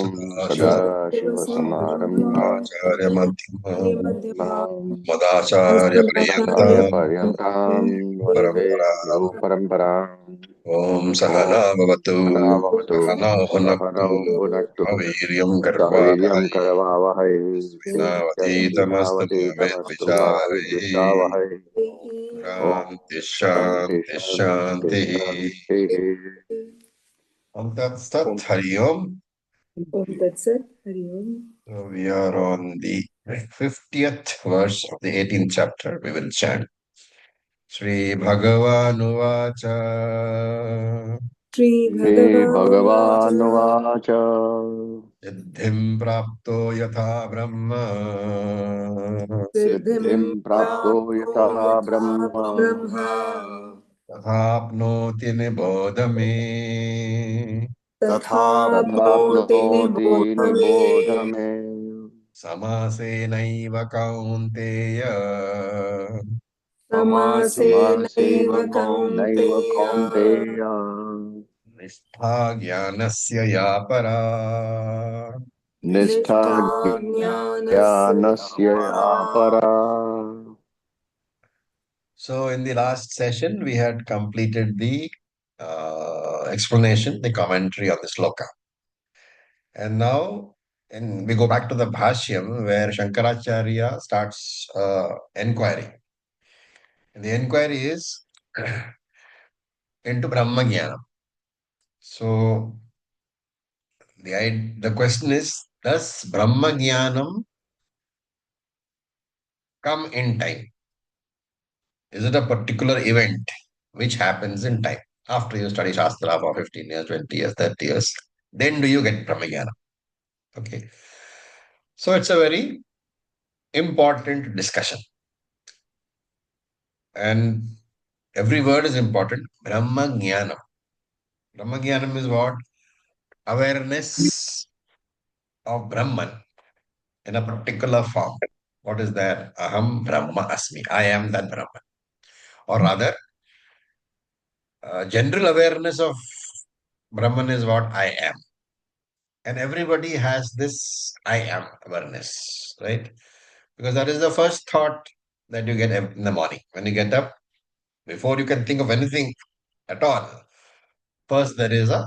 सदाशिवसमारम्भाम् मदाचार्यपर्यन्ताम् आचार्यपर्यन्ताम् वन्दे गुरुपरम्पराम्। ॐ सहना भवतु सहनौ भुनक्तु सहनौ भुनक्तु वीर्यं सह वीर्यं करवावहै करवावहै तेजस्विनावधीतमस्तु मा तेजस्विनावधीतमस्तु मा विद्विषावहै विद्विषावहै। ॐ शान्ति शान्ति शान्ति शान्ति शान्तिः शान्तिः। ॐ तत्सत् हरि ओम्. Om Tat Sat, Hari Om. So we are on the 50th verse of the 18th chapter. We will chant Shri Bhagavanuvāca Shri श्रीभगवानुवाच सिद्धिं प्राप्तो यथा ब्रह्म सिद्धिं प्राप्तो यथा ब्रह्म Brahma तथाप्नोति निबोध मे. Tathaapnoti तथाप्नोति Nibodhame निबोध मे। समासेनैव कौन्तेय Samasenaiva समासेनैव Kaunteya कौन्तेय निष्ठा ज्ञानस्य या परा. निष्ठा Nishtha Jnanasya ज्ञानस्य या Para. परा। So in the last session, we had completed the explanation, the commentary on the sloka. And now we go back to the Bhashyam where Shankaracharya starts inquiry. And the inquiry is into Brahma Jnana. So the question is, does Brahma Jnanam come in time? Is it a particular event which happens in time? After you study Shastra for 15 years, 20 years, 30 years, then do you get Brahma Jnana? Okay. So it's a very important discussion. And every word is important. Brahma Jnanam. Brahma Jnanam is what? Awareness of Brahman in a particular form. What is that? Aham Brahma Asmi. I am that Brahman. Or rather, general awareness of Brahman is what I am. And everybody has this I am awareness, right? Because that is the first thought that you get in the morning. When you get up, before you can think of anything at all, first there is a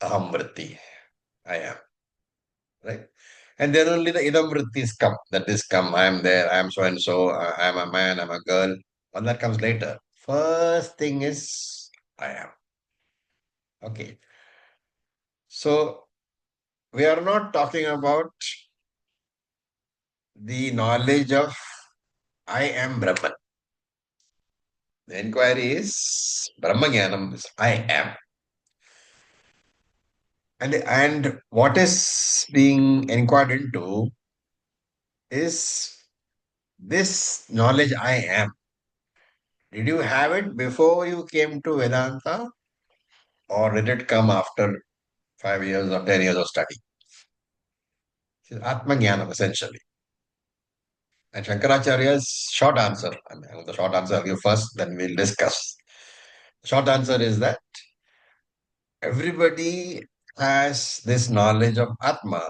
aham vritti. I am, right? And then only the idam vrittis come. That is come, I am there, I am so and so, I am a man, I am a girl. All that comes later. First thing is I am. Okay. So we are not talking about the knowledge of I am Brahman. The inquiry is Brahma Jnanam is I am. And what is being inquired into is this knowledge I am. Did you have it before you came to Vedanta, or did it come after 5 years or 10 years of study? It's Atma Jnanam, essentially. And Shankaracharya's short answer, I mean, the short answer I'll give first, then we'll discuss. The short answer is that everybody has this knowledge of Atma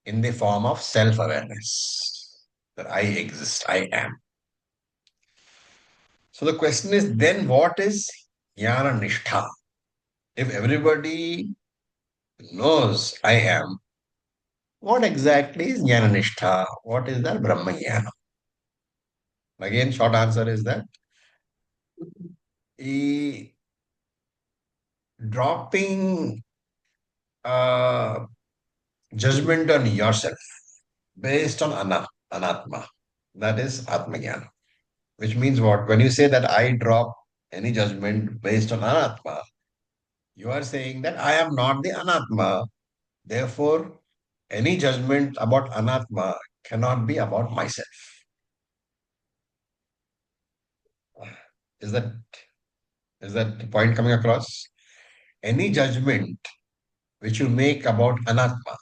in the form of self awareness that I exist, I am. So the question is then what is Jnana Nishtha? If everybody knows I am, what exactly is Jnana Nishtha? What is that Brahma Jnana? Again, short answer is that dropping judgment on yourself based on anatma. That is Atma Jnana. Which means what? When you say that I drop any judgment based on anatma, you are saying that I am not the anatma. Therefore, any judgment about anatma cannot be about myself. Is that the point coming across? Any judgment which you make about anatma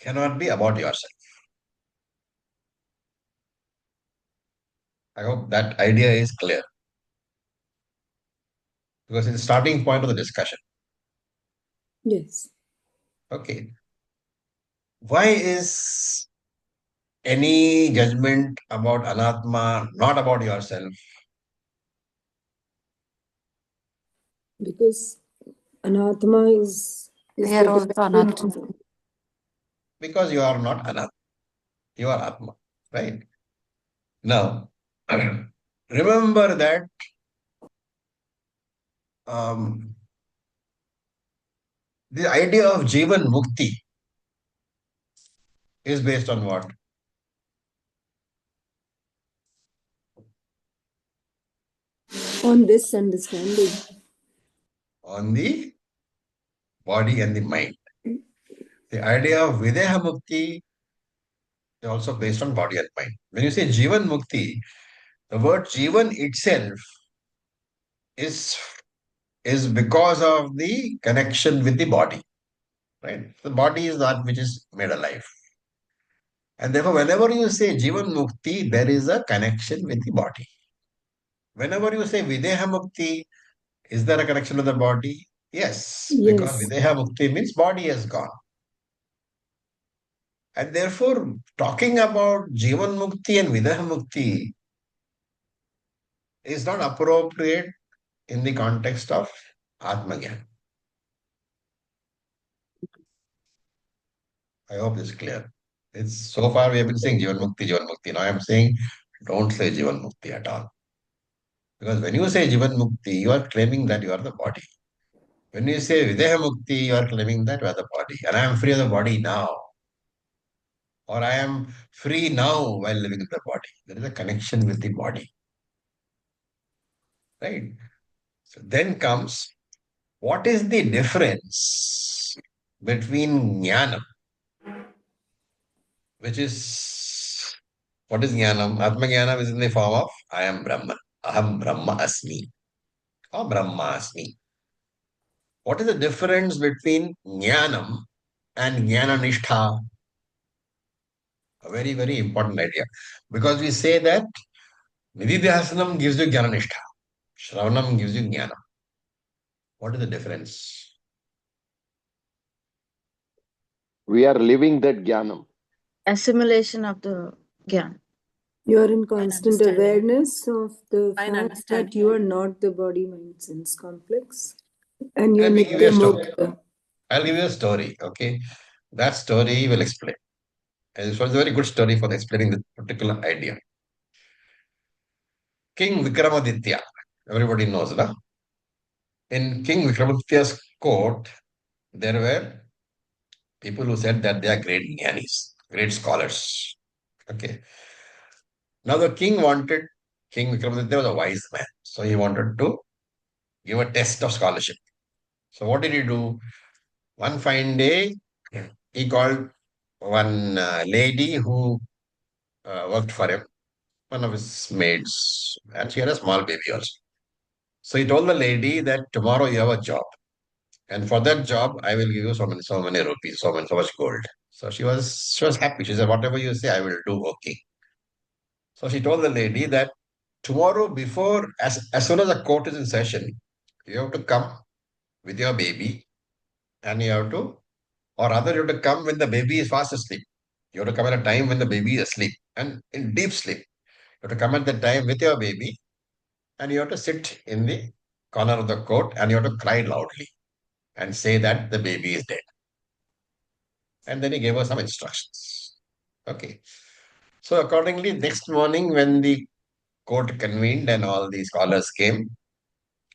cannot be about yourself. I hope that idea is clear because it's the starting point of the discussion. Yes. Okay. Why is any judgment about anatma not about yourself? Because anatma is We are the also dependent. not. Because you are not anatma, you are atma, right? Now, remember that um, the idea of Jivan Mukti is based on what? On this understanding. On the body and the mind. The idea of Videha Mukti is also based on body and mind. When you say Jivan Mukti, the word Jivan itself is is because of the connection with the body, right? The body is that which is made alive. And therefore, whenever you say Jivan Mukti, there is a connection with the body. Whenever you say Videha Mukti, is there a connection with the body? Yes, because Yes. Videha Mukti means body has gone. And therefore, talking about Jivan Mukti and Videha Mukti is not appropriate in the context of Atmagyan. I hope this is clear. It's so far we have been saying Jivan Mukti, Jivan Mukti. Now I am saying don't say Jivan Mukti at all. Because when you say Jivan Mukti, you are claiming that you are the body. When you say Videha Mukti, you are claiming that you are the body. And I am free of the body now. Or I am free now while living in the body. There is a connection with the body. Right? So then comes what is the difference between jnanam, which is what is jnanam? Atma jnanam is in the form of I am Brahman. Aham Brahma Asmi or Brahma Asmi. What is the difference between jnanam and jnananishtha? A very, very important idea. Because we say that Nididhyasanam gives you jnananishtha, Shravanam gives you jnana. What is the difference? We are living that jnanam. Assimilation of the Gyan. You are in constant understanding. awareness of the Fine fact understanding. that you are not the body mind sense complex. And you are Let me give you a Nitya story. Mukta. I'll give you a story, okay? That story will explain. And this was a very good story for explaining this particular idea. King Vikramaditya, everybody knows, no? In King Vikramaditya's court, there were people who said that they are great jnanis, great scholars. Okay. Now the king wanted, King Vikramaditya was a wise man, so he wanted to give a test of scholarship. So what did he do? One fine day, he called one lady who worked for him, one of his maids, and she had a small baby also. So he told the lady that tomorrow you have a job, and for that job I will give you so many rupees, so much gold. So she was happy. She said, whatever you say, I will do. Okay. So she told the lady that tomorrow, before as soon as the court is in session, you have to come with your baby, and you have to, or rather, you have to come when the baby is fast asleep. You have to come at a time when the baby is asleep and in deep sleep. You have to come at the time with your baby, and you have to sit in the corner of the court, and you have to cry loudly and say that the baby is dead. And then he gave her some instructions. Okay. So accordingly, next morning when the court convened and all the scholars came,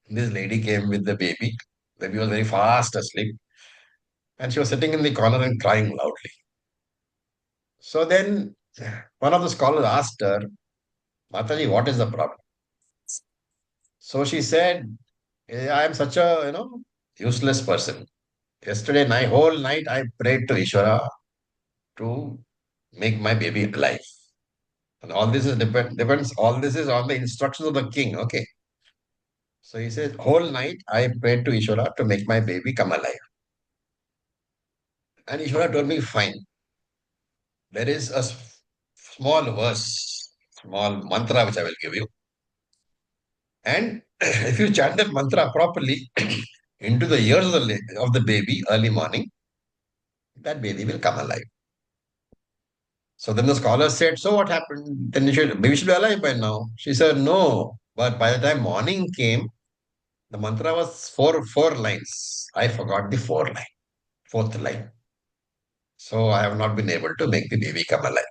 this lady came with the baby. Baby was very fast asleep, and she was sitting in the corner and crying loudly. So then one of the scholars asked her, Mataji, what is the problem? So she said, I am such a, useless person. Yesterday night, whole night, I prayed to Ishvara to make my baby alive. And all this is depends, all this is on the instructions of the king. Okay. So he says, whole night I prayed to Ishvara to make my baby come alive. And Ishvara told me, fine. There is a small verse, small mantra which I will give you. And if you chant that mantra properly into the ears of the baby early morning, that baby will come alive. So then the scholar said, so what happened? Then baby should be alive by now. She said, no. But by the time morning came, the mantra was four lines. I forgot the fourth line. So I have not been able to make the baby come alive.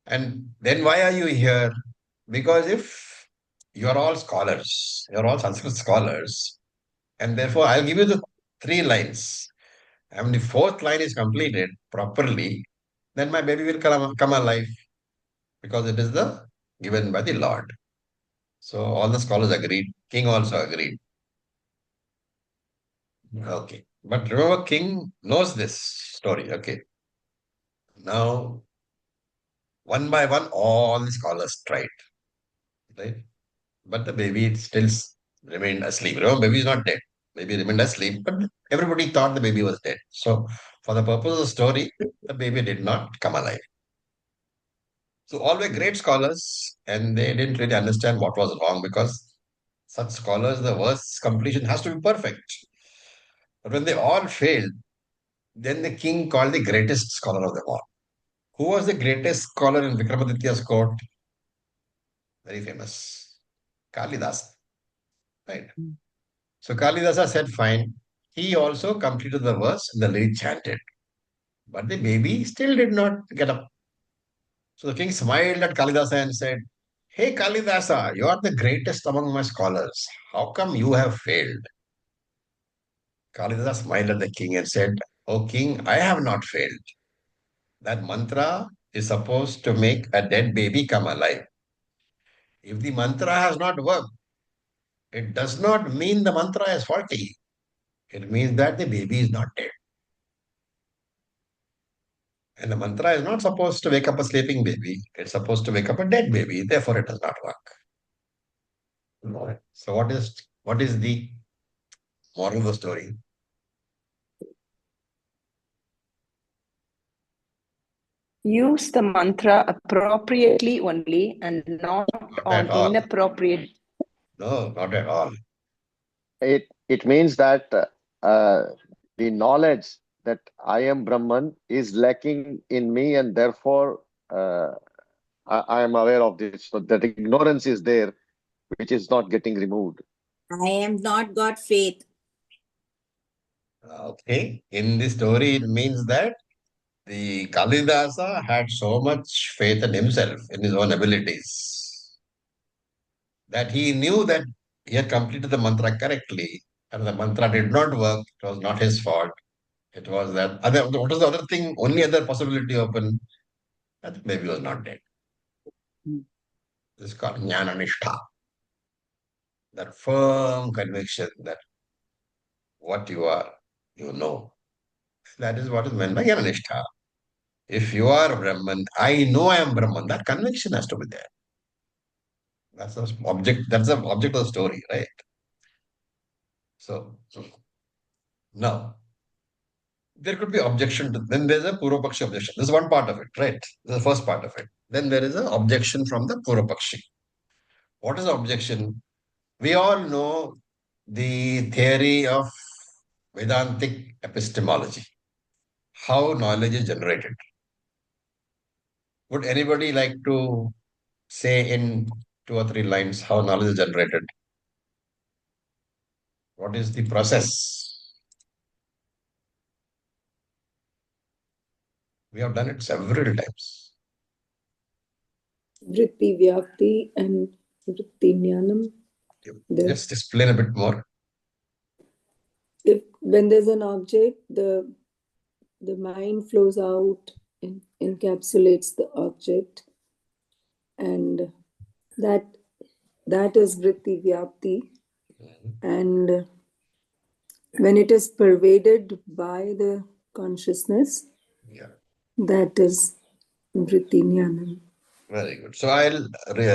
And then why are you here? Because if you are all scholars, you are all Sanskrit scholars, and therefore I'll give you the three lines. And the fourth line is completed properly, then my baby will come alive because it is the given by the Lord. So all the scholars agreed. King also agreed. Okay. But remember, king knows this story. Okay. Now, one by one, all the scholars tried, right? But the baby still remained asleep. Remember, baby is not dead. Baby remained asleep, but everybody thought the baby was dead. So, for the purpose of the story, the baby did not come alive. So, all were great scholars, and they didn't really understand what was wrong because such scholars, the verse completion has to be perfect. But when they all failed, then the king called the greatest scholar of them all. Who was the greatest scholar in Vikramaditya's court? Very famous. Kalidas. Right. So Kalidasa said, fine. He also completed the verse and the lady chanted. But the baby still did not get up. So the king smiled at Kalidasa and said, hey Kalidasa, you are the greatest among my scholars. How come you have failed? Kalidasa smiled at the king and said, oh king, I have not failed. That mantra is supposed to make a dead baby come alive. If the mantra has not worked, it does not mean the mantra is faulty. It means that the baby is not dead. And the mantra is not supposed to wake up a sleeping baby. It's supposed to wake up a dead baby. Therefore, it does not work. No. So, what is the moral of the story? Use the mantra appropriately only and not Not on at all. inappropriate. No, not at all. It means that the knowledge that I am Brahman is lacking in me, and therefore I am aware of this. So that ignorance is there, which is not getting removed. I am not got faith. Okay. In the story, it means that the Kalidasa had so much faith in himself, in his own abilities, that he knew that he had completed the mantra correctly, and the mantra did not work. It was not his fault. It was that other. What was the other thing? Only other possibility open that the baby was not dead. This is called jnana nishtha. That firm conviction that what you are, you know. That is what is meant by jnana nishtha. If you are Brahman, I know I am Brahman. That conviction has to be there. That's the object. That's the object of the story, right? So now there could be objection to, then there's a Purvapakshi objection. This is one part of it, right? This is the first part of it. Then there is an objection from the Purvapakshi. What is the objection? We all know the theory of Vedantic epistemology, how knowledge is generated. Would anybody like to say in two or three lines how knowledge is generated? What is the process? We have done it several times. Vritti Vyapti and Vritti Jnanam. Just explain a bit more. When there's an object, the mind flows out and encapsulates the object, and that is Vritti Vyapti. And when it is pervaded by the consciousness, that is Vritti Jnanam. Very good. So I'll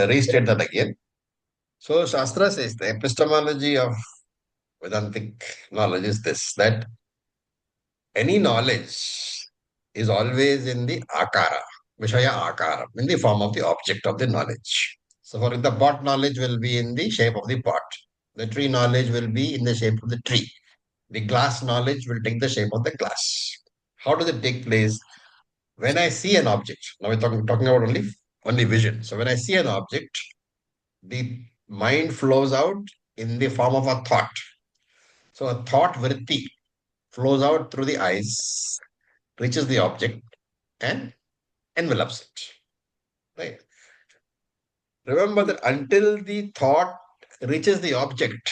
restate that again. So Shastra says the epistemology of Vedantic knowledge is this, that any knowledge is always in the akara, Vishaya akara, in the form of the object of the knowledge. So for the pot knowledge will be in the shape of the pot. The tree knowledge will be in the shape of the tree. The glass knowledge will take the shape of the glass. How does it take place? When I see an object, now we're talking about only vision. So when I see an object, the mind flows out in the form of a thought. So a thought vritti flows out through the eyes, reaches the object, and envelops it. Right. Remember that until the thought reaches the object,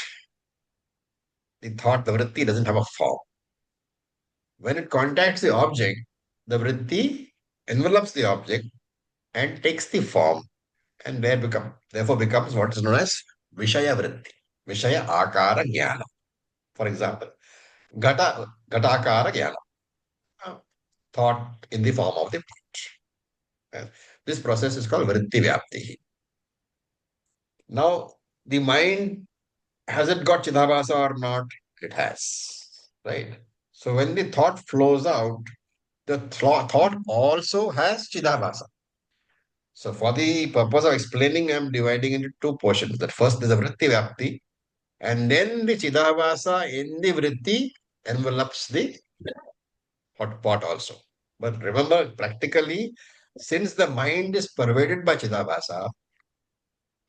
the thought, the vritti doesn't have a form. When it contacts the object, the vritti envelops the object and takes the form, and therefore becomes what is known as Vishaya vritti, Vishaya Akara Jnana. For example, Ghatakara Jnana, thought in the form of the pot. This process is called Vritti Vyapti. Now, the mind, has it got Chidabhasa or not? It has, right? So when the thought flows out, the thought also has Chidabhasa. So for the purpose of explaining, I'm dividing into two portions. That first is the Vritti Vyapti, and then the Chidabhasa in the Vritti envelops the hot pot also. But remember, practically, since the mind is pervaded by Chidabhasa,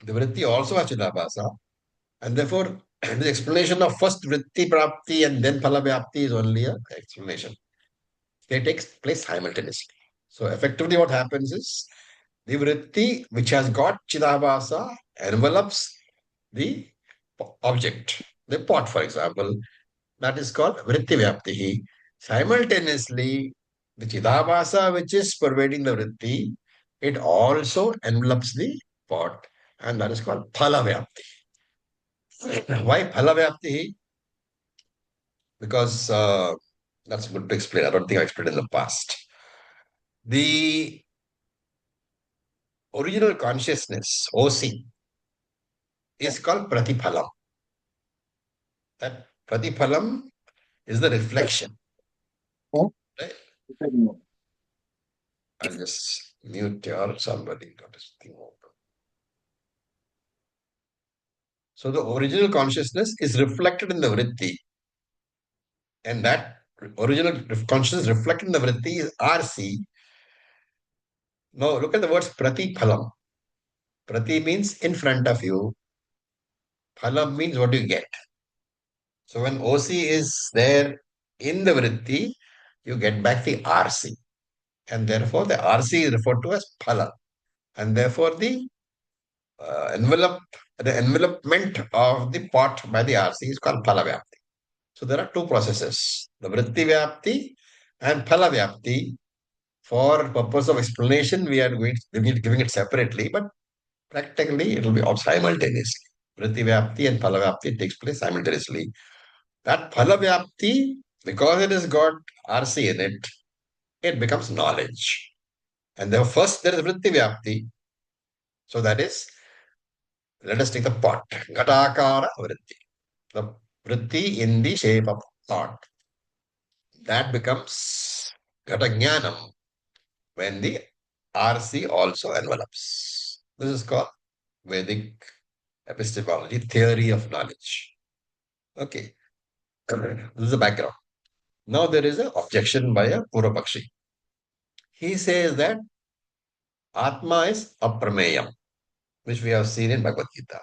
the Vritti also has Chidabhasa, and therefore the explanation of first Vritti Prapti and then Phala Vyapti is only an explanation. They take place simultaneously. So effectively what happens is, the Vritti which has got Chidabhasa envelops the object, the pot for example, that is called Vritti Vyapti. Simultaneously, the Chidabhasa which is pervading the Vritti, it also envelops the pot, and that is called Phala Vyapti. Why Phala Vyapti? Because that's good to explain. I don't think I explained in the past. The original consciousness, OC, is called Pratiphalam. That Pratiphalam is the reflection. Right? I'll just mute your somebody got this thing open. So the original consciousness is reflected in the vritti, and that original consciousness reflected in the vritti is RC. Now look at the words pratiphalam. Prati means in front of you. Phalam means what you get. So when OC is there in the vritti, you get back the RC. And therefore the RC is referred to as phala. And therefore the envelopment of the pot by the RC is called phala vyapti. So there are two processes, the vritti vyapti and phala vyapti. For purpose of explanation, we are giving it separately, but practically it will be all simultaneously. Vritti vyapti and phala vyapti takes place simultaneously. That phala vyapti, because it has got RC in it, it becomes knowledge. And then first there is vritti vyapti. So that is, let us take the pot. Ghatakara vritti. The vritti in the shape of thought. That becomes Ghatagyanam when the RC also envelops. This is called Vedic epistemology, theory of knowledge. Okay. This is the background. Now there is an objection by a Purvapakshi. He says that Atma is aprameyam, which we have seen in Bhagavad Gita,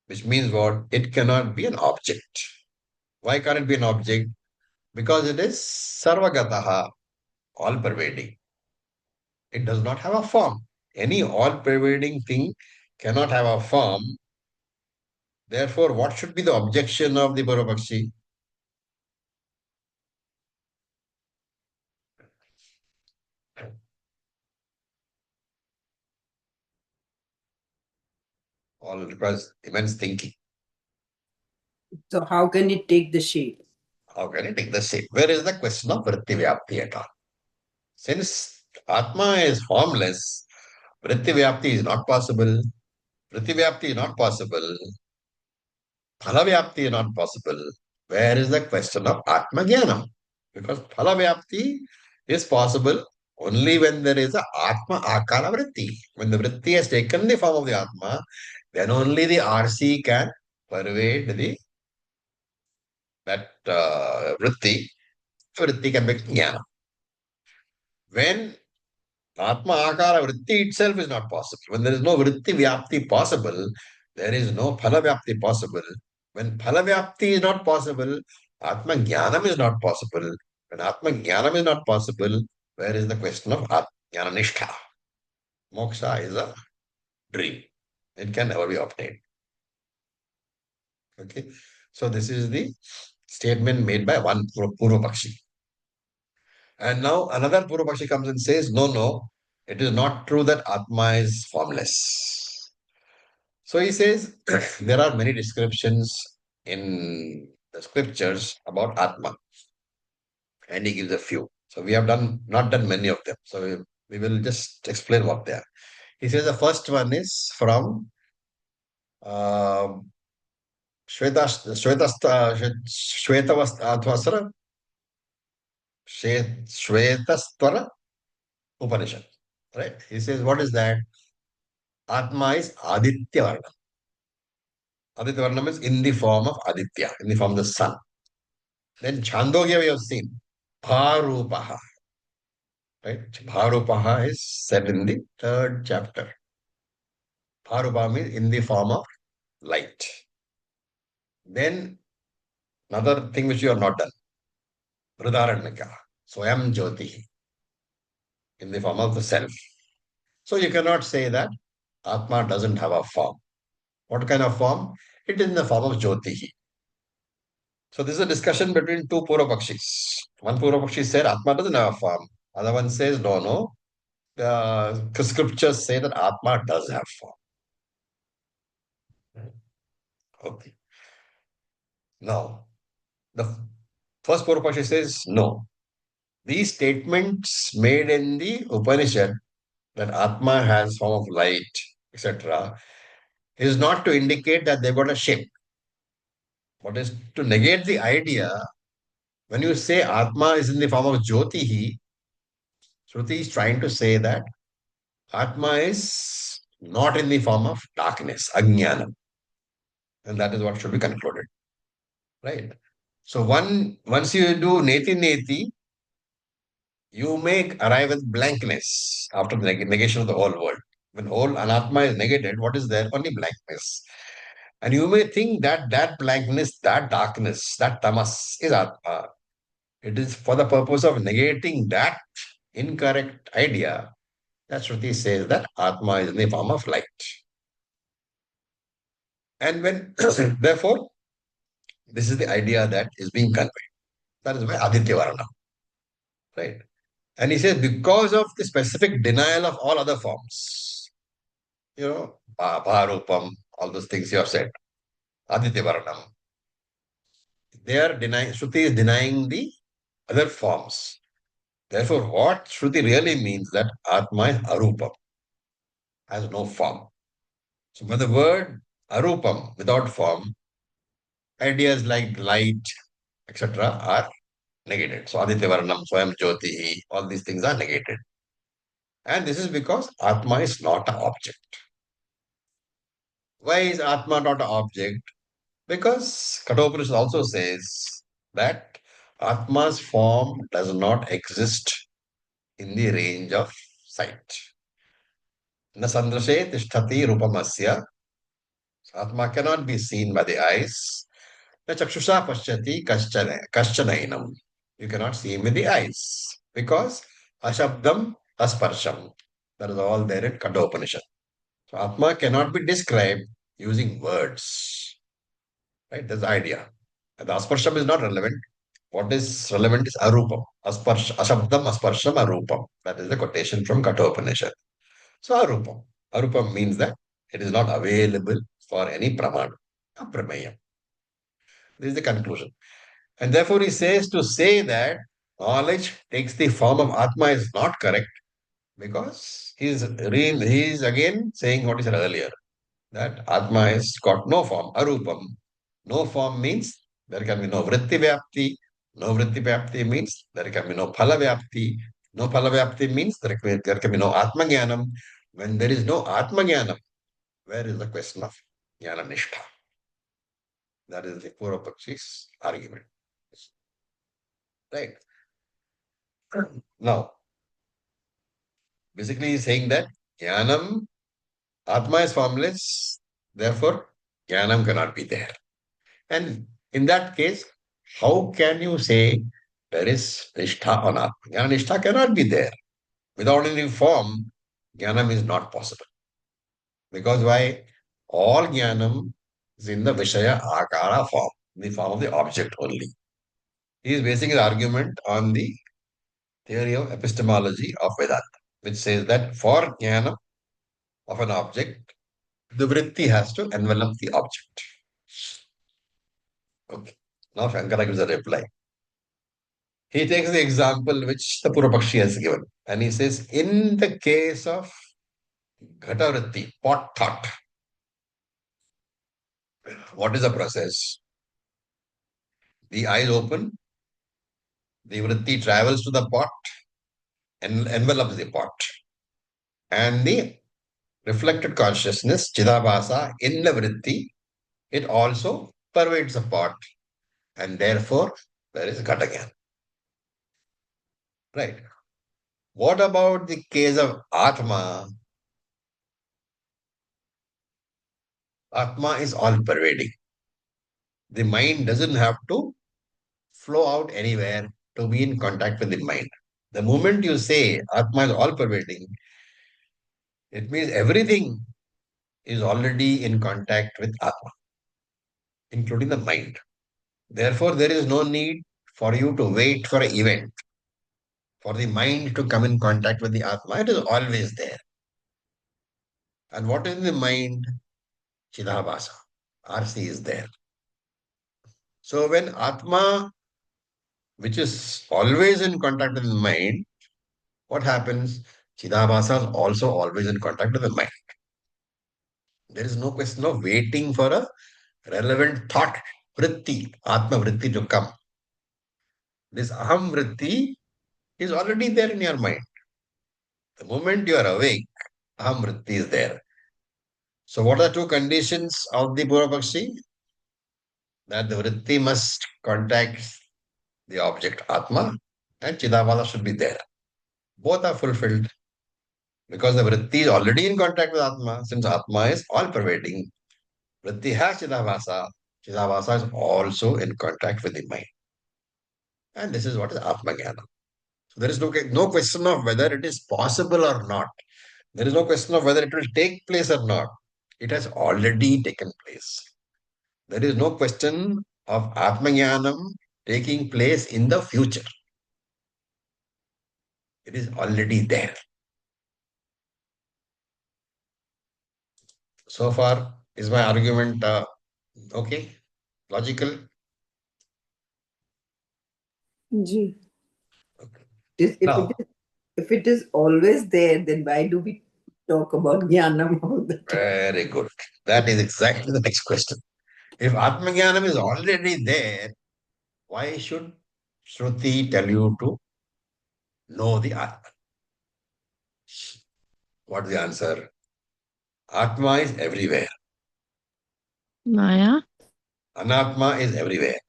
which means what? It cannot be an object. Why can't it be an object? Because it is sarvagataha, all pervading. It does not have a form. Any all pervading thing cannot have a form. Therefore, what should be the objection of the Purvapakshi? All requires immense thinking. So how can it take the shape? How can it take the shape? Where is the question of vritti vyapti at all? Since Atma is formless, vritti vyapti is not possible. Vritti vyapti is not possible. Phala vyapti is not possible. Where is the question of Atma Jnanam? Because Phala vyapti is possible only when there is a Atma Akara vritti. When the vritti has taken the form of the Atma, then only the RC can pervade that vritti. Vritti can be jnana. when Atma Akara Vritti itself is not possible, when there is no Vritti Vyapti possible, there is no Phala Vyapti possible. When Phala Vyapti is not possible, Atma Jnanam is not possible. When Atma Jnanam is not possible, where is the question of Jnana Nishtha? Moksha is a dream. It can never be obtained. Okay. So this is the statement made by one Purva Pakshi. And now another Purva Pakshi comes and says, no, no, it is not true that Atma is formless. So he says, there are many descriptions in the scriptures about Atma. And he gives a few. So we have not done many of them. So we will just explain what they are. He says the first one is from uh, Shvetavastra Shvetastvara Upanishad. Right? He says, what is that? Atma is Aditya Varna. Aditya Varna is in the form of Aditya, in the form of the sun. Then Chandogya we have seen. Bharupaha. Right? Bharupaha is said in the third chapter. Bharupaha means in the form of light. Then another thing which you have not done. Vridaranyaka. Swayam Jyoti. In the form of the self. So you cannot say that Atma doesn't have a form. What kind of form? It is in the form of Jyotihi. So this is a discussion between two Purvapakshis. One Purvapakshi said Atma doesn't have a form. Other one says no, no. The scriptures say that Atma does have form. Okay. Now, the first Purvapakshi says no. These statements made in the Upanishad that Atma has form of light, etc., is not to indicate that they've got a shape. What is to negate the idea when you say Atma is in the form of Jyotihi, Shruti is trying to say that Atma is not in the form of darkness, Ajnanam. And that is what should be concluded. Right? So once you do Neti Neti, you may arrive at blankness after the negation of the whole world. When whole Anatma is negated, what is there? Only blankness. And you may think that that blankness, that darkness, that tamas is Atma. It is for the purpose of negating that incorrect idea that Shruti says that Atma is in the form of light. And when, therefore, this is the idea that is being conveyed. That is why Aditya Varana. Right? And he says, because of the specific denial of all other forms, Bharupam, all those things you have said, Aditya Varanam, they are denying, Shruti is denying the other forms. Therefore, what Shruti really means that Atma is Arupam, has no form. So, by the word Arupam, without form, ideas like light, etc., are negated. So, Aditya Varanam, Swayam Jyoti, all these things are negated. And this is because Atma is not an object. Why is Atma not an object? Because Kathopanishad also says that Atma's form does not exist in the range of sight. Na sandrashe tishtati rupamasya. Atma cannot be seen by the eyes. Na chakshusha pasyati kaschanainam. You cannot see him with the eyes. Because ashabdam asparsham. That is all there in Kathopanishad. So Atma cannot be described using words. Right? That's the idea. And the asparsham is not relevant. What is relevant is arupam. Ashabdam asparsham arupam. That is the quotation from Kathopanishad. So arupam. Arupam means that it is not available for any pramana, a prameya. This is the conclusion. And therefore he says to say that knowledge takes the form of Atma is not correct because he is again saying what he said earlier, that Atma has got no form, arupam. No form means there can be no vritti vyapti. No vritti vyapti means there can be no phala vyapti. No phala vyapti means there can be no atma jnanam. When there is no atma jnanam, where is the question of jnana nishtha? That is the Purvapakshi's argument. Right. Now, Basically, he's saying that Jnanam, Atma is formless, therefore Jnanam cannot be there. And in that case, how can you say there is Nishtha on Atma? Jnana Nishtha cannot be there. Without any form, Jnanam is not possible. Because why? All Jnanam is in the Vishaya Akara form, in the form of the object only. He is basing his argument on the theory of epistemology of Vedanta, which says that for Jnana of an object, the vritti has to envelop the object. Okay. Now Shankara gives a reply. He takes the example which the Purvapakshi has given. And he says, in the case of Ghatavritti, pot thought, what is the process? The eyes open, the vritti travels to the pot and envelops the pot. And the reflected consciousness, Chidabhasa, in the vritti, it also pervades the pot. And therefore, there is Ghatagyan. Right. What about the case of Atma? Atma is all pervading. The mind doesn't have to flow out anywhere to be in contact with the mind. The moment you say Atma is all pervading, it means everything is already in contact with Atma, including the mind. Therefore, there is no need for you to wait for an event, for the mind to come in contact with the Atma. It is always there. And what is the mind? Chidabhasa. RC is there. So when Atma, which is always in contact with the mind, what happens? Chidabhasa is also always in contact with the mind. There is no question of waiting for a relevant thought, vritti, Atma vritti to come. This aham vritti is already there in your mind. The moment you are awake, aham vritti is there. So what are the two conditions of the Purvapakshi? That the vritti must contact the object Atma and Chidabhasa should be there. Both are fulfilled because the vritti is already in contact with Atma. Since Atma is all pervading, vritti has Chidabhasa. Chidabhasa is also in contact with the mind. And this is what is Atma Jnana. So there is no question of whether it is possible or not. There is no question of whether it will take place or not. It has already taken place. There is no question of Atma Jnanam taking place in the future. It is already there. So far, is my argument okay? Logical? Ji. Okay. If Now, if it is always there, then why do we talk about Jnanam all the time? very good. That is exactly the next question. If Atma Jnanam is already there, why should Shruti tell you to know the Atma? What's the answer? Atma is everywhere. Maya. Anatma is everywhere.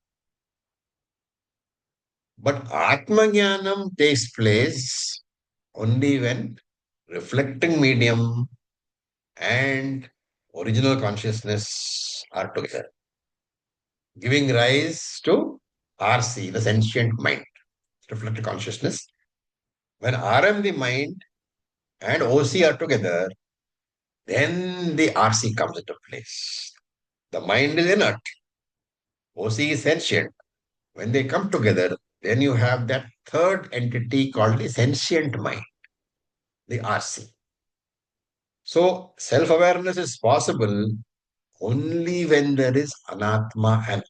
But Atma Jnanam takes place only when reflecting medium and original consciousness are together, giving rise to RC, the sentient mind, reflected consciousness. When RM, the mind, and OC are together, then the RC comes into place. The mind is inert, OC is sentient. When they come together, then you have that third entity called the sentient mind, the RC. So self-awareness is possible only when there is anatma and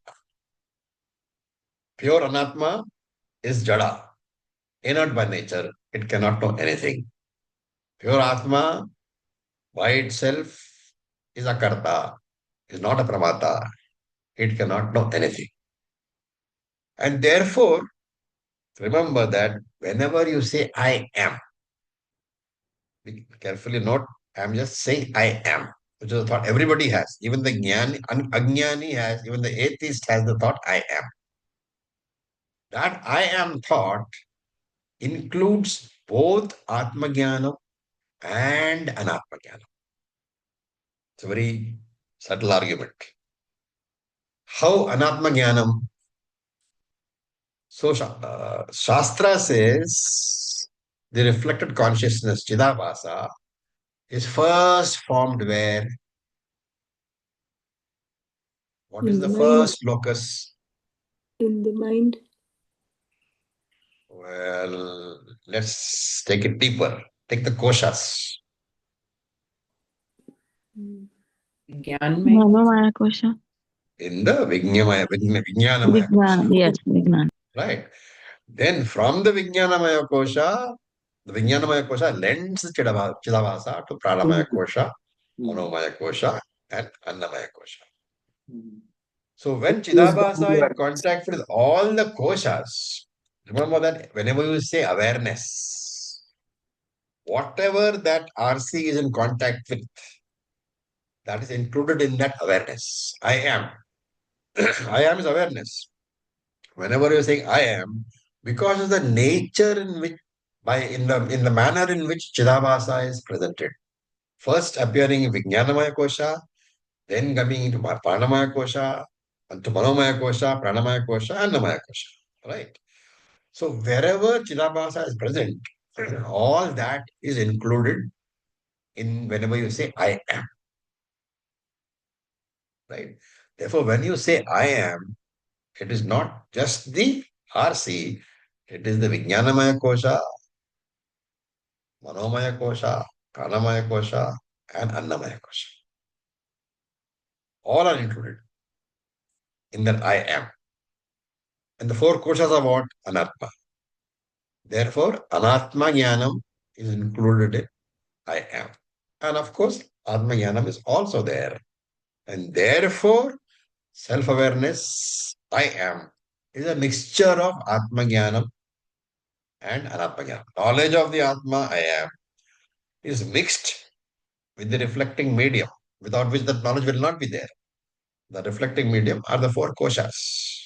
pure anatma is jada, inert by nature. It cannot know anything. Pure atma by itself is a karta, is not a pramata. It cannot know anything. And therefore, remember that whenever you say I am, be carefully note, I'm just saying I am, which is a thought everybody has. Even the Ajnani has, even the atheist has the thought I am. That I am thought includes both Atmajnana and Anatma Jnanam. It's a very subtle argument. How Anatma Jnanam? So Shastra says the reflected consciousness, Chidabhasa, is first formed where? What is In the the mind. first locus? In the mind. Well, let's take it deeper. Take the koshas. Jnanmaya. Manomaya kosha. In the Vijnanamaya Vijnana. kosha. Yes, Vijnana. Right. Then from the Vijnanamaya kosha, the Vijnanamaya kosha lends Chidabhasa to Pranamaya kosha, Manomaya kosha, and Annamaya kosha. So when Chidabhasa in contact with all the koshas, remember that whenever you say awareness, whatever that RC is in contact with, that is included in that awareness. I am. I am is awareness. Whenever you're saying I am, because of the nature in which in the manner in which Chidabhasa is presented. First appearing in Vijnanamaya Kosha, then coming into Pranamaya Kosha, and to Manomaya Kosha, Pranamaya Kosha, Annamaya Kosha. Right? So wherever Chidabhasa is present, all that is included in whenever you say I am. Right? Therefore, when you say I am, it is not just the RC, it is the Vijnanamaya Kosha, Manomaya Kosha, Pranamaya Kosha, and Annamaya Kosha. All are included in that I am. And the four koshas are what? Anatma. Therefore, Anatma Jnanam is included in I am. And of course, Atma Jnanam is also there. And therefore, self-awareness, I am, is a mixture of Atma Jnanam and Anatma Jnanam. Knowledge of the Atma, I am, is mixed with the reflecting medium, without which that knowledge will not be there. The reflecting medium are the four koshas.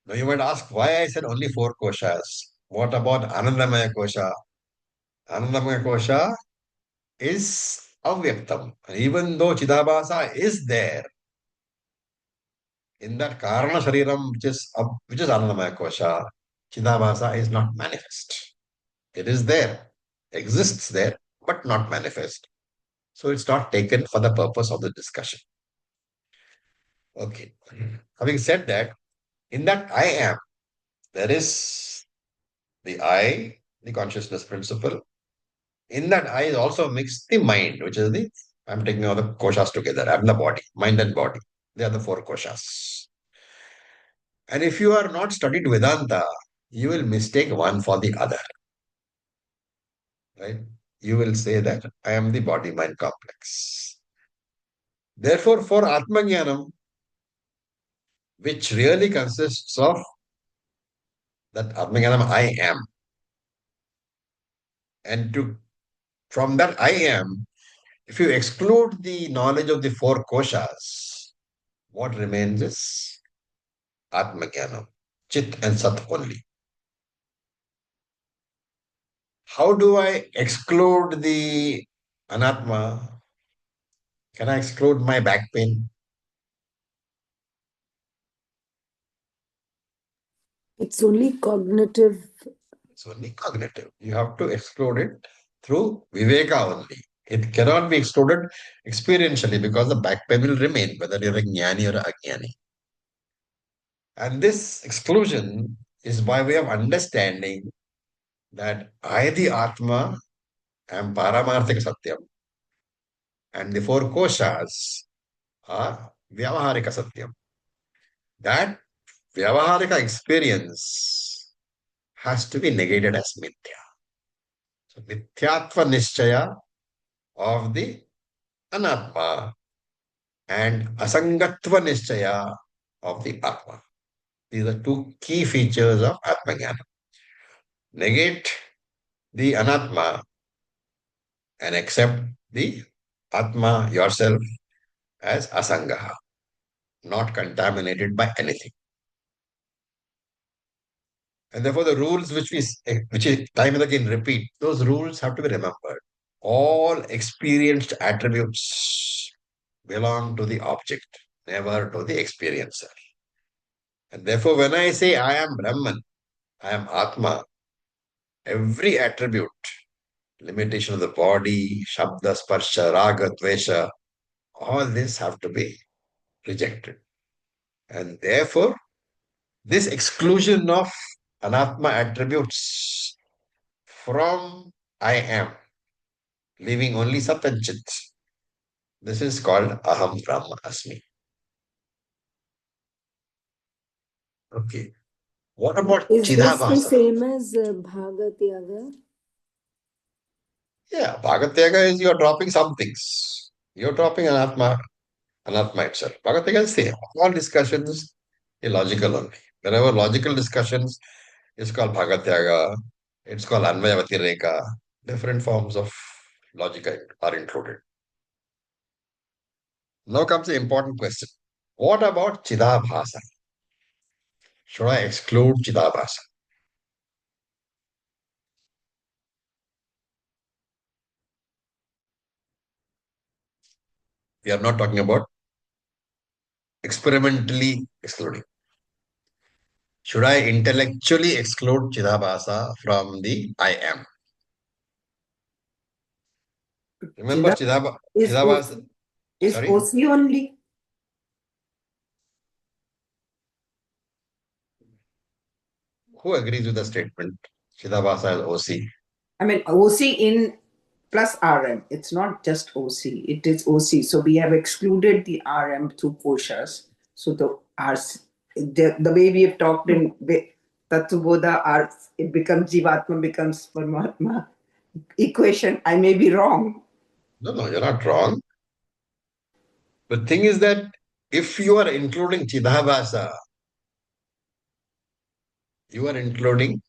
Now you might ask why I said only four koshas. What about Anandamaya kosha? Anandamaya kosha is avyaktam. And even though Chidabhasa is there, in that Karana Shariram, which is Anandamaya kosha, Chidabhasa is not manifest. It is there, exists there, but not manifest. So it's not taken for the purpose of the discussion. Okay. Having said that, in that I am, there is the I, the consciousness principle. In that I is also mixed the mind, which is I'm taking all the koshas together. I'm the body, mind and body. They are the four koshas. And if you are not studied Vedanta, you will mistake one for the other. Right? You will say that I am the body-mind complex. Therefore, for Atmajnanam, which really consists of that Atmajnanam I am, and from that I am, if you exclude the knowledge of the four koshas, what remains is Atmajnanam, Chit and Sat only. How do I exclude the Anatma? Can I exclude my back pain? It's only cognitive. It's only cognitive. You have to exclude it through Viveka only. It cannot be excluded experientially because the back pain will remain, whether you're a jnani or a ajnani. And this exclusion is by way of understanding that I, the Atma, am Paramarthika Satyam, and the four koshas are Vyavaharika Satyam. That Vyavaharika experience has to be negated as Mithya. So Mithyatva Nishchaya of the Anatma and Asangatva Nishchaya of the Atma. These are two key features of Atmajnana. Negate the Anatma and accept the Atma yourself as Asangaha, not contaminated by anything. And therefore, the rules which is time and again repeat, those rules have to be remembered. All experienced attributes belong to the object, never to the experiencer. And therefore, when I say I am Brahman, I am Atma, every attribute, limitation of the body, Shabda, Sparsha, Raga, Dvesha, all this have to be rejected. And therefore, this exclusion of anatma attributes from I am, leaving only Sat and Chit. This is called Aham Brahma Asmi. Okay. What about Is this the Chidabhasa? same as Bhagatyaga? Yeah, Bhagatyaga is you're dropping some things. You're dropping anatma itself. Bhagatyaga is same. All discussions are logical only. Whenever logical discussions is called Bhagatyaga, it's called Anvayavati Rekha. Different forms of logic are included. Now comes the important question. What about Chidabhasa? Should I exclude Chidabhasa? We are not talking about experimentally excluding. Should I intellectually exclude Chidabhasa from the I am? Remember Is Chidabhasa? is Sorry? OC only? Who agrees with the statement? Chidabhasa is OC. I mean, OC in plus RM. It's not just OC. It is OC. So we have excluded the RM through koshas. So the way we have talked in Tattvabodha, it becomes Jivatma becomes Paramatma equation. I may be wrong. No, you're not wrong. The thing is that if you are including Chidabhasa, you are including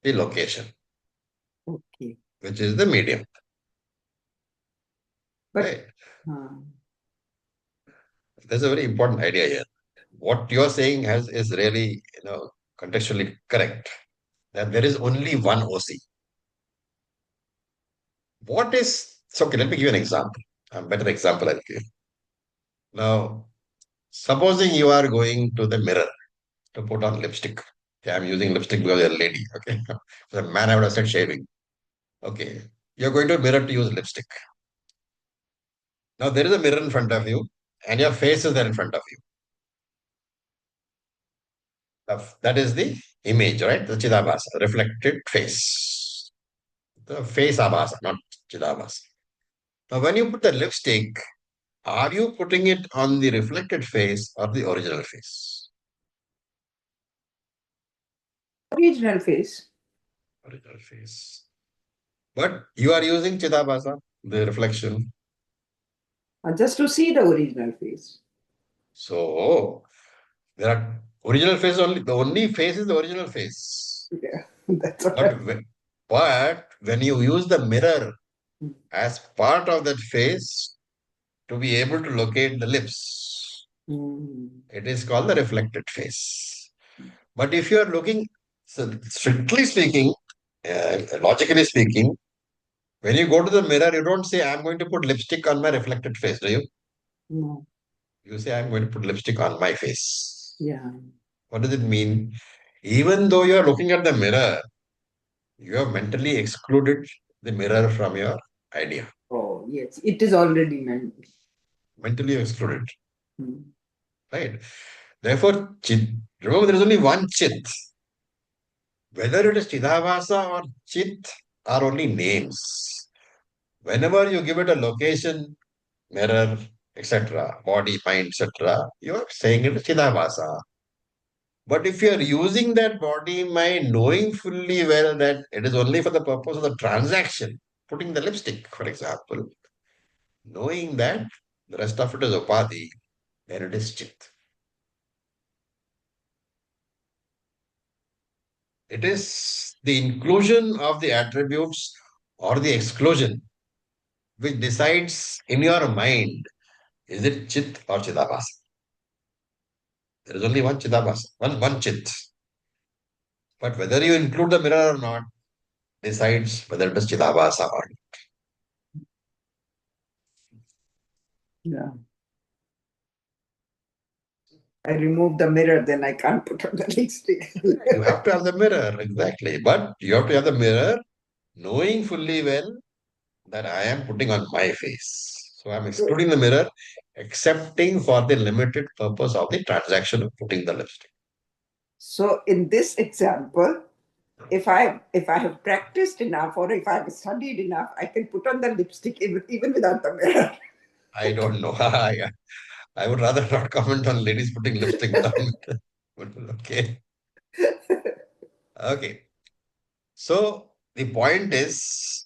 the location, Okay. which is the medium. But Right? There's a very important idea here. What you're saying is really, contextually correct. That there is only one OC. Okay, let me give you an example. A better example I'll give. Now, supposing you are going to the mirror to put on lipstick. Okay, I'm using lipstick because you're a lady. Okay. For a man, I would have said shaving. Okay. You're going to a mirror to use lipstick. Now there is a mirror in front of you, and your face is there in front of you. That is the image, right? The Chidabhasa, reflected face. The face abhasa, not Chidabhasa. Now, when you put the lipstick, are you putting it on the reflected face or the original face? original face. Original face. But you are using Chidabhasa, the reflection. Just to see the original face. So, there are original face only. The only face is the original face. Yeah, that's what But when you use the mirror as part of that face to be able to locate the lips, it is called the reflected face. But if you are looking, so strictly speaking, logically speaking, when you go to the mirror, you don't say, I'm going to put lipstick on my reflected face, do you? No. You say, I'm going to put lipstick on my face. Yeah. What does it mean? Even though you are looking at the mirror, you have mentally excluded the mirror from your idea. Oh, yes. It is already meant. Mentally excluded. Hmm. Right? Therefore, remember there is only one Chit. Whether it is Chidavasa or Chit are only names. Whenever you give it a location, mirror, etc., body, mind, etc., you are saying it is Chidavasa. But if you are using that body, mind, knowing fully well that it is only for the purpose of the transaction, putting the lipstick, for example, knowing that the rest of it is upadhi, then it is chit. It is the inclusion of the attributes or the exclusion which decides in your mind, is it chit or chidabhasa? There is only one chidabhasa, one chit. But whether you include the mirror or not decides whether it is Chidabhasa or not. Yeah. I remove the mirror, then I can't put on the lipstick. You have to have the mirror, exactly. But you have to have the mirror knowing fully well that I am putting on my face. So I'm excluding the mirror, excepting for the limited purpose of the transaction of putting the lipstick. So in this example, if I have practiced enough or if I have studied enough, I can put on the lipstick even without the mirror. I don't know. I would rather not comment on ladies putting lipstick without mirror. Okay. Okay. So the point is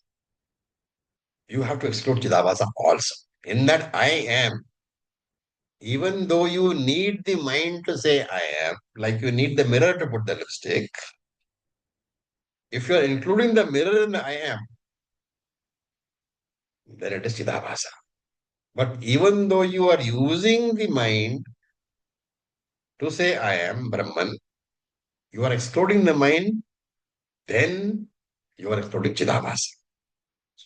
you have to exclude Chidabhasa also. In that I am, even though you need the mind to say I am, like you need the mirror to put the lipstick, if you are including the mirror in I am, then it is Chidabhasa. But even though you are using the mind to say I am Brahman, you are excluding the mind, then you are excluding Chidabhasa.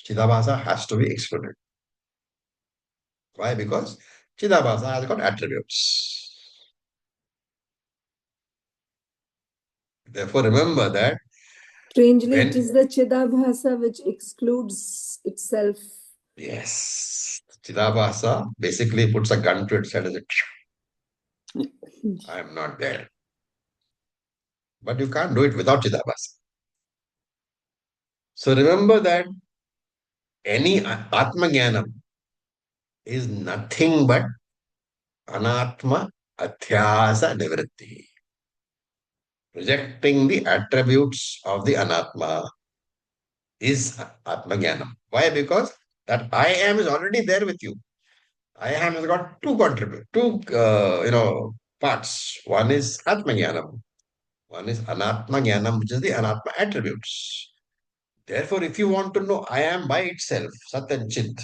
Chidabhasa has to be excluded. Why? Because Chidabhasa has got attributes. Therefore, remember that Strangely, it when, is the Chidabhasa which excludes itself. yes, Chidabhasa basically puts a gun to its head and says, I am not there. But you can't do it without Chidabhasa. So remember that any Atma Jnanam is nothing but Anatma Adhyasa Nivritti. Rejecting the attributes of the Anatma is Atma Jnanam. Why? Because that I am is already there with you. I am has got two parts. One is Atma Jnanam. One is Anatma Jnanam, which is the Anatma attributes. Therefore, if you want to know I am by itself, Sat and Chit,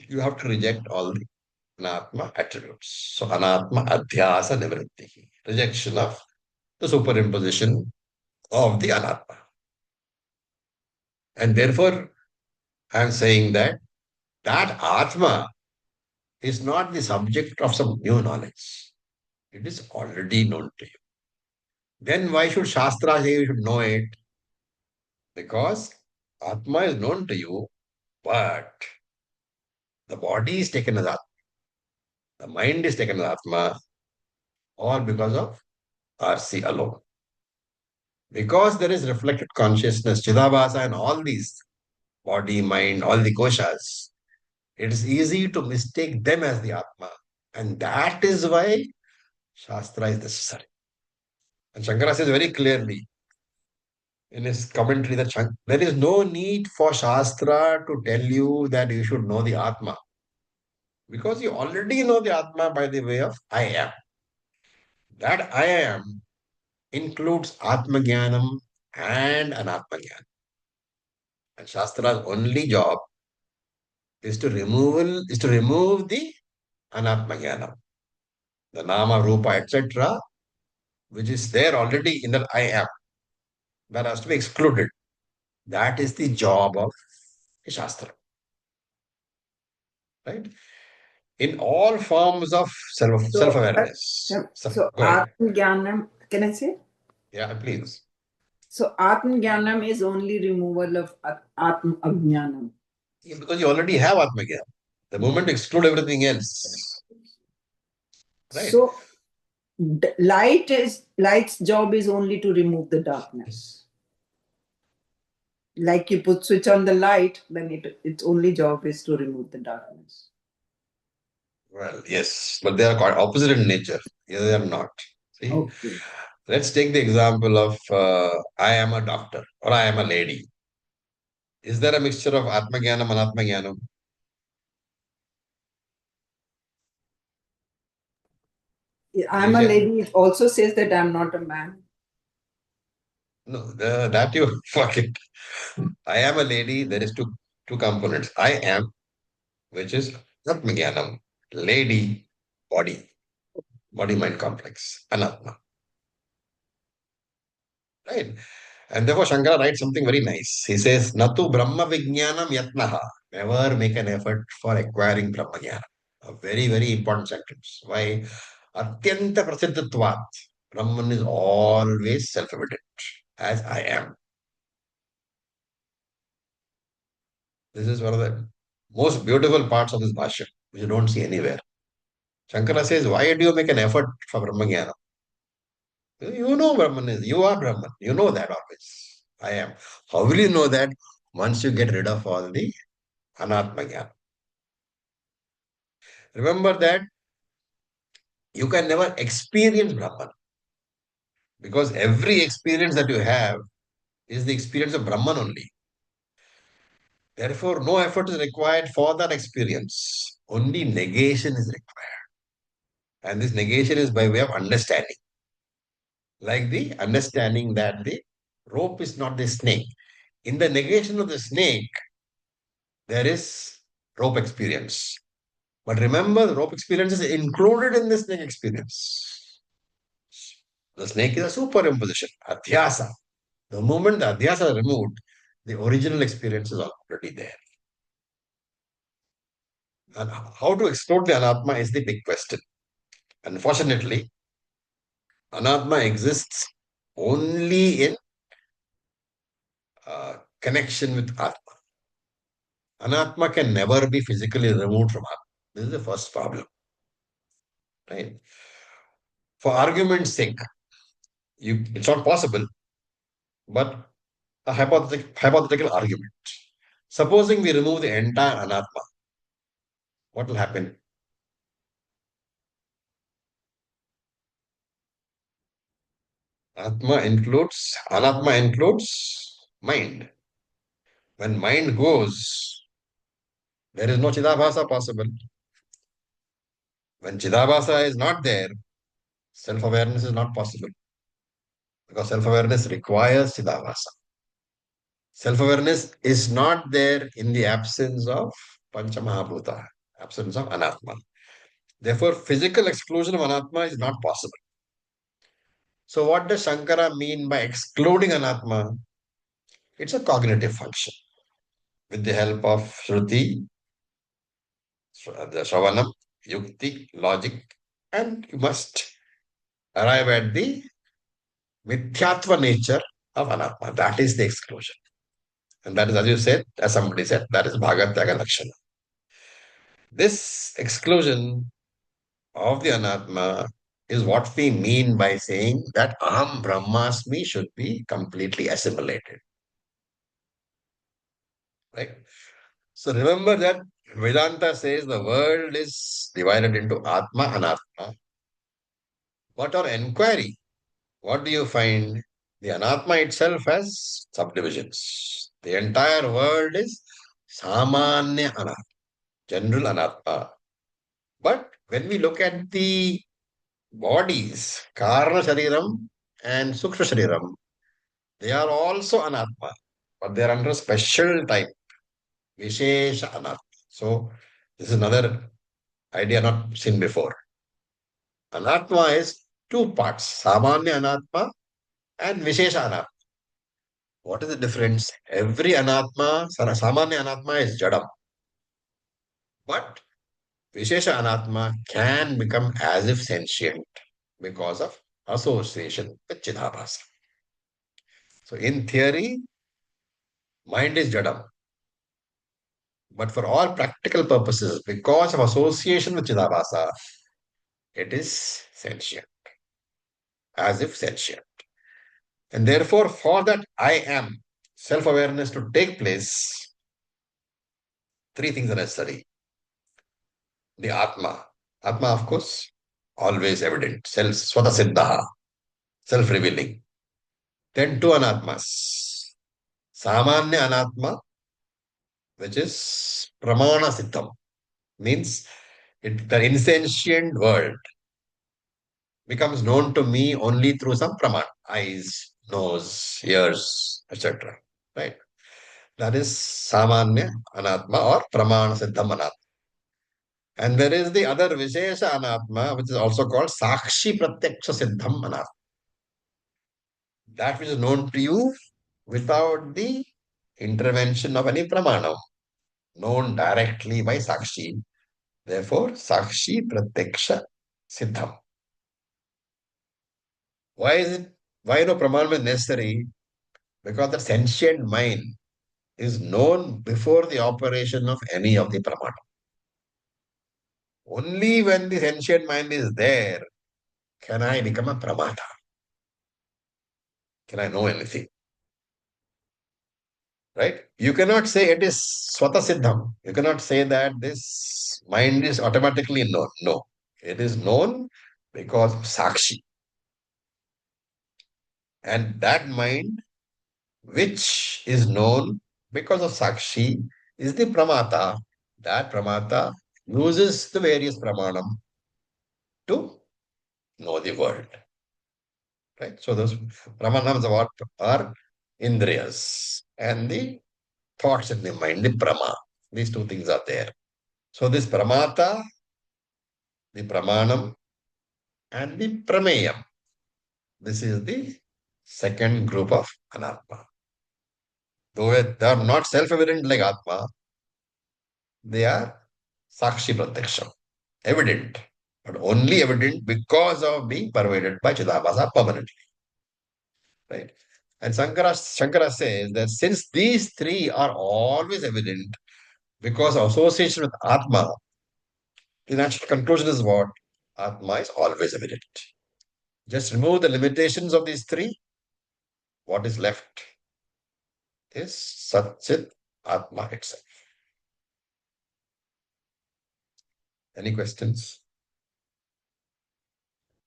you have to reject all the Anatma attributes. So, Anatma Adhyasa Nivritti, rejection of the superimposition of the Anatma. And therefore, I am saying that Atma is not the subject of some new knowledge. It is already known to you. Then why should Shastra say you should know it? Because Atma is known to you, but the body is taken as Atma, the mind is taken as Atma, all because of RC alone. Because there is reflected consciousness, Chidabhasa, and all these body, mind, all the koshas, it is easy to mistake them as the Atma. And that is why Shastra is necessary. And Shankara says very clearly in his commentary that there is no need for Shastra to tell you that you should know the Atma. Because you already know the Atma by the way of I am. That I am includes Atma Jnanam and Anatma Jnanam. And Shastra's only job is to remove the Anatma Jnanam, the Nama, Rupa, etc., which is there already in the I am. That has to be excluded. That is the job of a Shastra. Right? In all forms of self-awareness. So Go ahead. Atma Jnanam, can I say? Yeah, please. So Atma Jnanam is only removal of Atma Ajnanam. Yeah, because you already have Atma Jnana. The moment you exclude everything else, right? So light's job is only to remove the darkness. Like you put switch on the light, then its only job is to remove the darkness. Well, yes, but they are quite opposite in nature. Yeah, they are not. See, Okay. let's take the example of I am a doctor or I am a lady. Is there a mixture of Atma Jnanam and Atma Jnanam? I'm a Religion? lady. It also says that I'm not a man. No, that you forget. I am a lady. There is two components. I am, which is Atma Jnanam, lady, body mind complex, Anatma. Right? And therefore, Shankara writes something very nice. He says, Natu Brahma Vijnanam Yatnaha. Never make an effort for acquiring Brahma Jnana. A very, very important sentence. Why? Atyanta Prasiddhatvat. Brahman is always self evident, as I am. This is one of the most beautiful parts of this Bhashya, which you don't see anywhere. Shankara says, why do you make an effort for Brahma Jnana? You know Brahman is, you are Brahman. You know that always. I am. How will you know that? Once you get rid of all the Anatma Jnana. Remember that you can never experience Brahman because every experience that you have is the experience of Brahman only. Therefore, no effort is required for that experience. Only negation is required. And this negation is by way of understanding. Like the understanding that the rope is not the snake. In the negation of the snake, there is rope experience. But remember, the rope experience is included in the snake experience. The snake is a superimposition, adhyasa. The moment the adhyasa is removed, the original experience is already there. And how to explore the anatma is the big question. Unfortunately, anatma exists only in connection with atma. Anatma can never be physically removed from atma. This is the first problem. Right? For argument's sake, it's not possible, but a hypothetical argument. Supposing we remove the entire anatma, what will happen? Anatma includes mind. When mind goes, there is no Chidabhasa possible. When Chidabhasa is not there, self-awareness is not possible. Because self-awareness requires Chidabhasa. Self-awareness is not there in the absence of Panchamahabhuta, absence of Anatma. Therefore, physical exclusion of Anatma is not possible. So, what does Shankara mean by excluding Anatma? It's a cognitive function. With the help of Shruti, the Shravanam, Yukti, logic, and you must arrive at the Mithyatva nature of Anatma. That is the exclusion. And that is, as you said, as somebody said, that is Bhagatyaga Lakshana. This exclusion of the Anatma is what we mean by saying that Aham Brahmasmi should be completely assimilated. Right? So remember that Vedanta says the world is divided into Atma, Anatma. But on inquiry, what do you find? The Anatma itself has subdivisions. The entire world is Samanya Anatma, general Anatma. But when we look at the bodies, Karna Shariram and Sukshma Shariram, they are also Anatma, but they are under a special type, Vishesha Anatma. So, this is another idea not seen before. Anatma is two parts, Samanya Anatma and Vishesha Anatma. What is the difference? Every Anatma, Samanya Anatma is Jadam. But Vishesha Anatma can become as if sentient because of association with Chidabhasa. So in theory, mind is Jadam. But for all practical purposes, because of association with Chidabhasa, it is sentient, as if sentient. And therefore, for that I am self-awareness to take place, three things are necessary. The Atma. Atma, of course, always evident, Swata Siddha, self-revealing. Then two Anatmas. Samanya Anatma, which is Pramana Siddham, means the insentient world becomes known to me only through some praman, eyes, nose, ears, etc. Right? That is Samanya Anatma or Pramana Siddham Anatma. And there is the other Vishesha Anatma, which is also called Sakshi Pratyaksha Siddham Anatma. that which is known to you without the intervention of any pramanam, known directly by Sakshi. Therefore, Sakshi Pratyaksha Siddham. Why is it? Why no pramanam is necessary? Because the sentient mind is known before the operation of any of the pramanam. Only when the sentient mind is there can I become a pramata. Can I know anything? Right? You cannot say it is swata siddham. You cannot say that this mind is automatically known. No. It is known because of sakshi. And that mind, which is known because of sakshi, is the pramata. That pramata uses the various pramanam to know the world. Right? So those pramanams are indriyas and the thoughts in the mind, the prama. These two things are there. So this pramata, the pramanam, and the prameyam. This is the second group of anatma. Though they are not self-evident like atma, they are sakshi pratyaksham, evident, but only evident because of being pervaded by Chidabhasa permanently. Right? And Shankara says that since these three are always evident because of association with Atma, the natural conclusion is what? Atma is always evident. Just remove the limitations of these three. What is left is Satchit Atma itself. Any questions?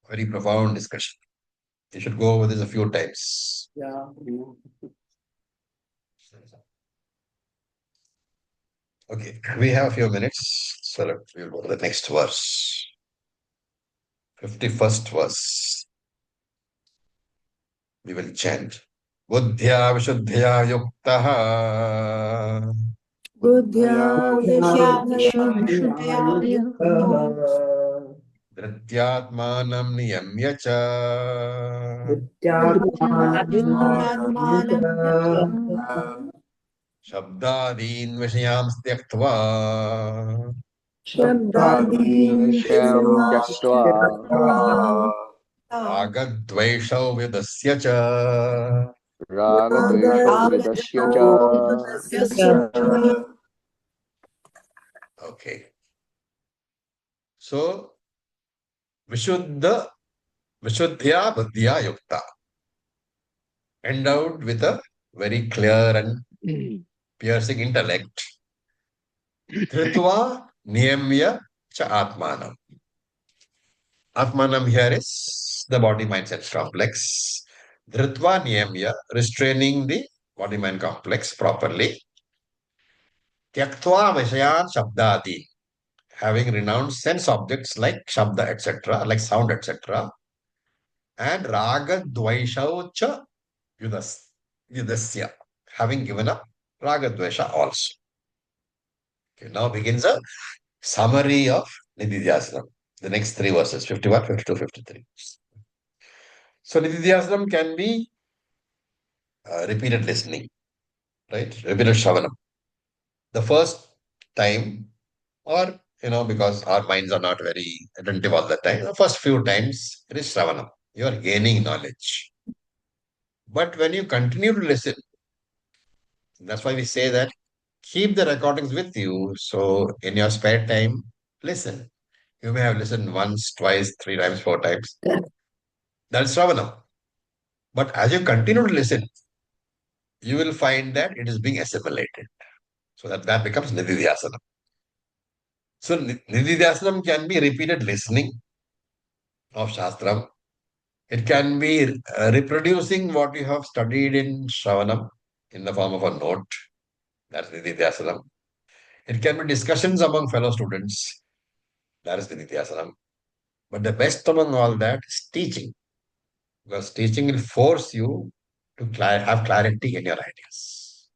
Very profound discussion. You should go over this a few times. Yeah. Okay, we have a few minutes, so we'll go to the next verse. 51st verse. We will chant. Buddhya Vishuddhya Yuktaha बुद्ध्या विशुद्धया युक्तो Dhrityatmanam Niyamya cha विद्यात्मानं Shabdadin Vishayam Tyaktva शब्दादीन् विषयं त्यक्त्वा Ragadvaishau Vidasya cha. रागद्वेषव्यदस्य च Okay. So, Vishuddha, Vishuddhya Buddhya Yukta. Endowed with a very clear and piercing intellect. Dhritva Niyamya cha Atmanam. Atmanam here is the body mind sense complex. Dhritva Niyamya, restraining the body mind complex properly. Tyaktva Vishayan Shabdadi, having renounced sense objects like Shabda, etc., like sound, etc. And Raga Dvaishau cha Yudasya, having given up Raga Dvaisha also. Okay, now begins a summary of Nididhyasana. The next three verses, 51, 52, 53. So Nididhyasana can be repeated listening, right? Repeated Shravanam. The first time, or because our minds are not very attentive all the time, the first few times it is Shravanam. You are gaining knowledge. But when you continue to listen, that's why we say that keep the recordings with you. So in your spare time, listen. You may have listened once, twice, three times, four times. That's Shravanam. But as you continue to listen, you will find that it is being assimilated. So that becomes Nididhyasana. So Nididhyasanam can be repeated listening of Shastram. It can be reproducing what you have studied in Shravanam in the form of a note. That's Nididhyasanam. It can be discussions among fellow students. That is Nididhyasanam. But the best among all that is teaching. Because teaching will force you to have clarity in your ideas.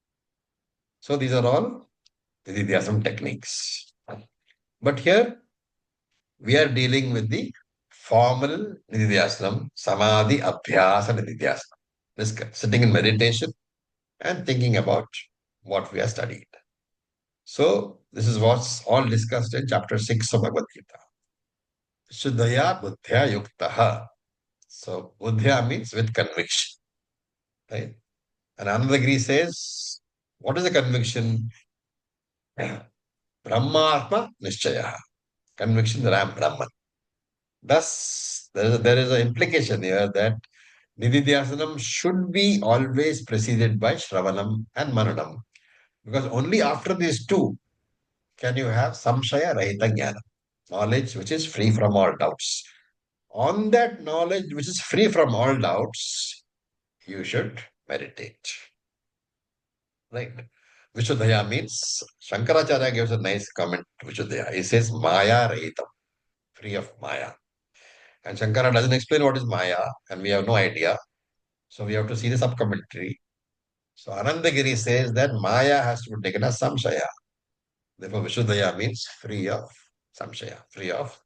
So these are all Nididhyasanam techniques. But here we are dealing with the formal Nididhyasanam, Samadhi Abhyasa Nididhyasanam. sitting in meditation and thinking about what we have studied. So, this is what's all discussed in chapter 6 of Bhagavad Gita. Shuddhaya buddhya yuktaha. So, buddhya means with conviction. Right? And Anandagiri says, what is the conviction? Brahmatma nishchaya. Conviction that I am Brahman. Thus, there is an implication here that Nididhyasanam should be always preceded by Shravanam and Mananam. Because only after these two can you have Samshaya Rahita Jnana, knowledge which is free from all doubts. On that knowledge which is free from all doubts, you should meditate. Right? Vishuddhaya means, Shankaracharya gives a nice comment to Vishuddhaya. He says, Maya Rahitam, free of Maya. And Shankara doesn't explain what is Maya, and we have no idea. So we have to see the sub-commentary. So Anandagiri says that Maya has to be taken as Samshaya. Therefore, Vishuddhaya means free of Samshaya, free of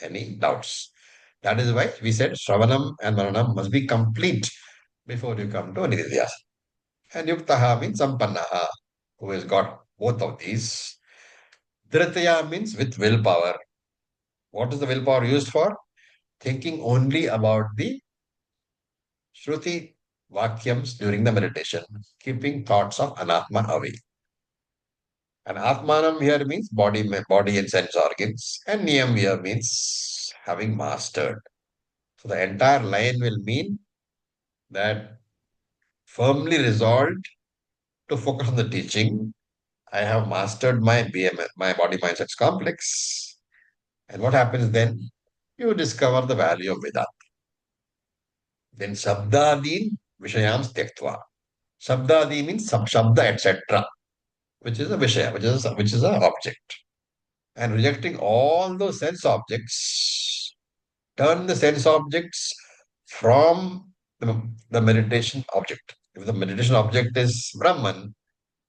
any doubts. That is why we said Shravanam and Maranam must be complete before you come to Nididhyasa. And Yuktaha means Sampannaha, who has got both of these. Dhritya means with willpower. What is the willpower used for? Thinking only about the Shruti Vakyams during the meditation, keeping thoughts of Anatma away. And Atmanam here means body and sense organs, and Niyam here means having mastered. So the entire line will mean that firmly resolved to focus on the teaching. I have mastered my BMS, my body mind sense complex. And what happens then? You discover the value of Vedanta. Then Shabdadin Vishayam Tyaktva. Shabdadi means Shabda, etc., which is a Vishaya, which is an object. And rejecting all those sense objects, turn the sense objects from the meditation object. If the meditation object is Brahman,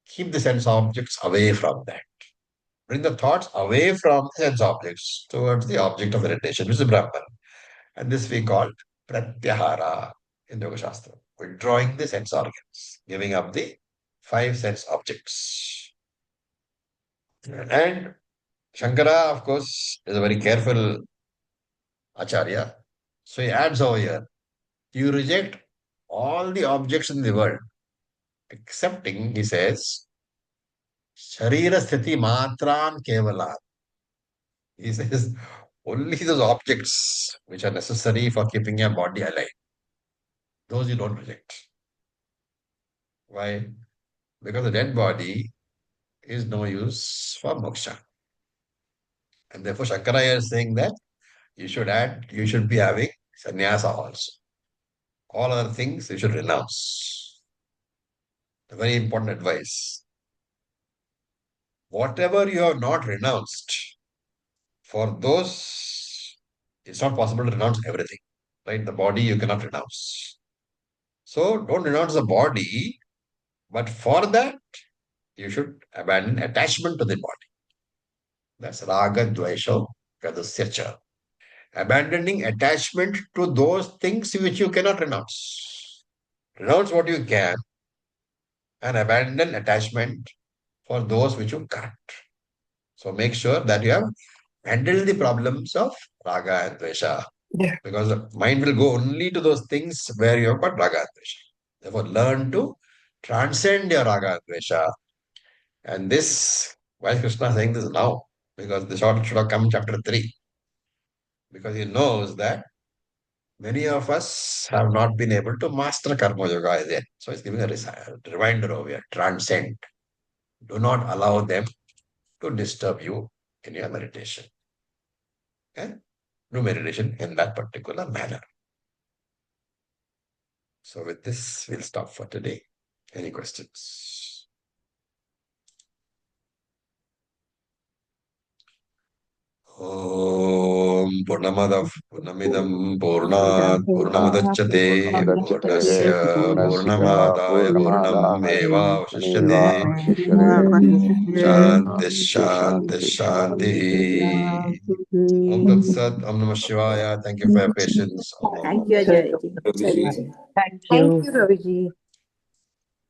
keep the sense objects away from that. Bring the thoughts away from the sense objects towards the object of meditation, which is Brahman. And this we call Pratyahara in Yoga Shastra, withdrawing the sense organs, giving up the five sense objects. And Shankara, of course, is a very careful Acharya. So he adds over here, you reject all the objects in the world, excepting, he says, Sharira Sthiti Matran Kevalan. He says, only those objects which are necessary for keeping your body alive, those you don't reject. Why? Because the dead body is no use for moksha. And therefore, Shankaraya is saying that you should be having sannyasa also. All other things you should renounce. A very important advice. Whatever you have not renounced, for those, it's not possible to renounce everything. Right? The body you cannot renounce. So don't renounce the body, but for that, you should abandon attachment to the body. That's raga dvaisha kadasyacha. Abandoning attachment to those things which you cannot renounce. Renounce what you can and abandon attachment for those which you can't. So make sure that you have handled the problems of raga and dvesha. Yeah. Because the mind will go only to those things where you have got raga and dvesha. Therefore, learn to transcend your raga and dvesha. And this, why is Krishna saying this now? Because this should have come in chapter 3. Because he knows that many of us have not been able to master Karma Yoga yet. So he's giving a reminder over here, transcend. Do not allow them to disturb you in your meditation. Okay? Do meditation in that particular manner. So with this, we'll stop for today. Any questions? Om Purnamadav Purnamidam Purnat Purnamudachyate Purnasya Purnamadaya Purnam Eva Vashishyate Shanti Shanti Shanti Om Tat Sat Om Namah Shivaya. Thank you for your patience. Om Namah Thank you, Ajay. Chaliji. Thank Thank you. you, Raviji.